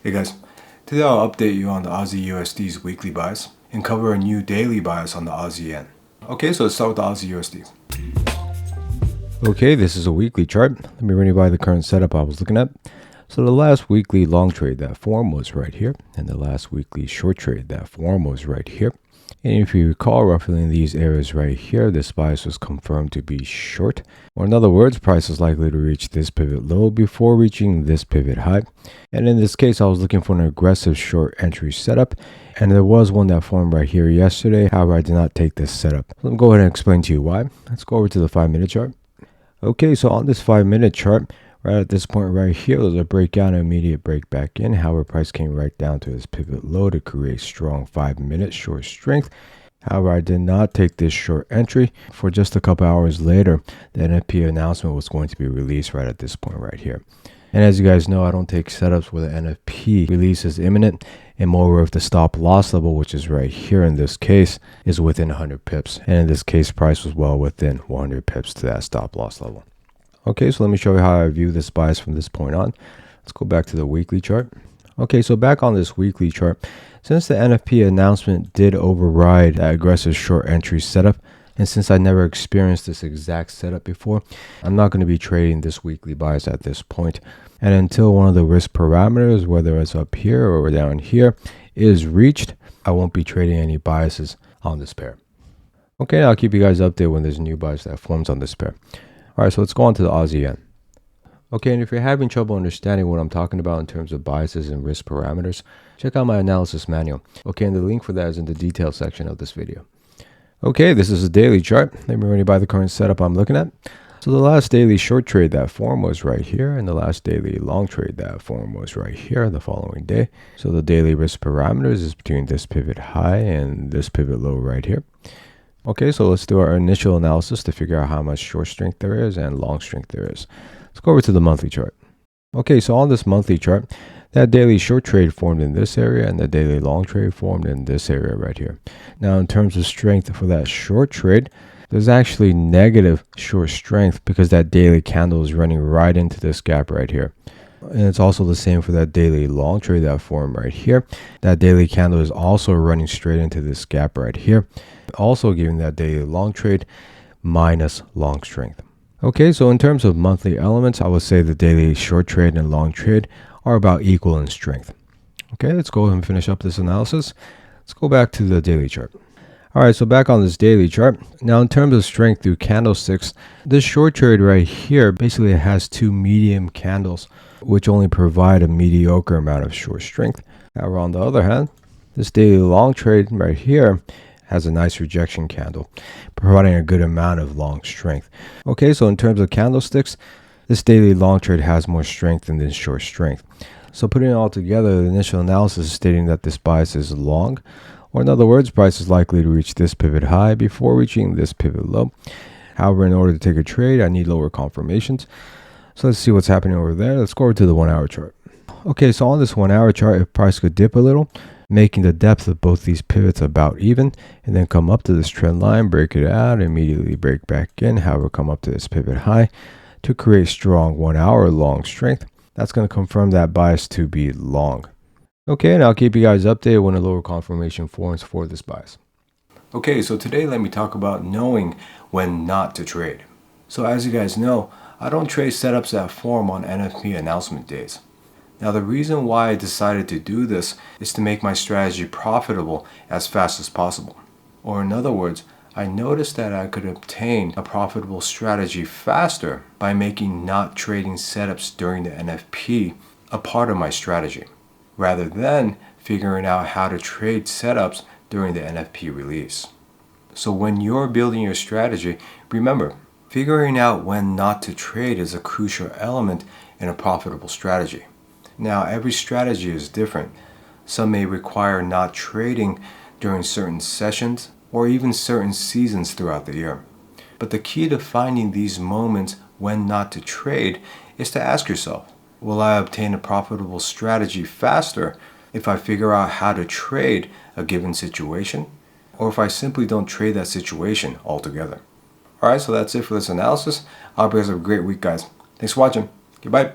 Hey guys, today I'll update you on the Aussie USD's weekly bias and cover a new daily bias on the Aussie Yen. Okay, so let's start with the Aussie USD. Okay, this is a weekly chart. Let me run you by the current setup I was looking at. So the last weekly long trade that form was right here, and the last weekly short trade that form was right here. And if you recall, roughly in these areas right here, this bias was confirmed to be short. Or in other words, price is likely to reach this pivot low before reaching this pivot high. And in this case, I was looking for an aggressive short entry setup. And there was one that formed right here yesterday. However, I did not take this setup. Let me go ahead and explain to you why. Let's go over to the 5-minute chart. Okay, so on this 5-minute chart, right at this point right here, there's a breakout and immediate break back in. However, price came right down to this pivot low to create strong 5-minute short strength. However, I did not take this short entry. For just a couple hours later, the NFP announcement was going to be released right at this point right here. And as you guys know, I don't take setups where the NFP release is imminent, and moreover, if the stop loss level, which is right here in this case, is within 100 pips. And in this case, price was well within 100 pips to that stop loss level. Okay, so let me show you how I view this bias from this point on. Let's go back to the weekly chart. Okay, so back on this weekly chart, since the NFP announcement did override that aggressive short entry setup, and since I never experienced this exact setup before, I'm not going to be trading this weekly bias at this point. And until one of the risk parameters, whether it's up here or down here, is reached, I won't be trading any biases on this pair. Okay, I'll keep you guys updated when there's a new bias that forms on this pair. All right, so let's go on to the Aussie Yen. Okay, and if you're having trouble understanding what I'm talking about in terms of biases and risk parameters, check out my analysis manual. Okay, and the link for that is in the details section of this video. Okay, this is a daily chart. Let me run you by the current setup I'm looking at. So the last daily short trade that form was right here, and the last daily long trade that form was right here the following day. So the daily risk parameters is between this pivot high and this pivot low right here. Okay, so let's do our initial analysis to figure out how much short strength there is and long strength there is. Let's go over to the monthly chart. Okay, so on this monthly chart, that daily short trade formed in this area and the daily long trade formed in this area right here. Now, in terms of strength for that short trade, there's actually negative short strength because that daily candle is running right into this gap right here. And it's also the same for that daily long trade that formed right here. That daily candle is also running straight into this gap right here, also giving that daily long trade minus long strength. Okay, so in terms of monthly elements, I would say the daily short trade and long trade are about equal in strength. Okay, let's go ahead and finish up this analysis. Let's go back to the daily chart. All right, so back on this daily chart. Now, in terms of strength through candlesticks, this short trade right here basically has two medium candles, which only provide a mediocre amount of short strength. However, on the other hand, this daily long trade right here has a nice rejection candle, providing a good amount of long strength. Okay, so in terms of candlesticks, this daily long trade has more strength than this short strength. So putting it all together, the initial analysis is stating that this bias is long, or in other words, price is likely to reach this pivot high before reaching this pivot low. However, in order to take a trade, I need lower confirmations. So let's see what's happening over there. Let's go over to the 1-hour chart. Okay, so on this 1-hour chart, if price could dip a little, making the depth of both these pivots about even, and then come up to this trend line, break it out, immediately break back in, however, come up to this pivot high to create strong 1-hour long strength. That's going to confirm that bias to be long. Okay, and I'll keep you guys updated when a lower confirmation forms for this bias. Okay, so today let me talk about knowing when not to trade. So as you guys know, I don't trade setups that form on NFP announcement days. Now, the reason why I decided to do this is to make my strategy profitable as fast as possible. Or in other words, I noticed that I could obtain a profitable strategy faster by making not trading setups during the NFP a part of my strategy, rather than figuring out how to trade setups during the NFP release. So when you're building your strategy, remember, figuring out when not to trade is a crucial element in a profitable strategy. Now, every strategy is different. Some may require not trading during certain sessions or even certain seasons throughout the year. But the key to finding these moments when not to trade is to ask yourself, will I obtain a profitable strategy faster if I figure out how to trade a given situation, or if I simply don't trade that situation altogether? Alright, so that's it for this analysis. I hope you guys have a great week, guys. Thanks for watching. Goodbye.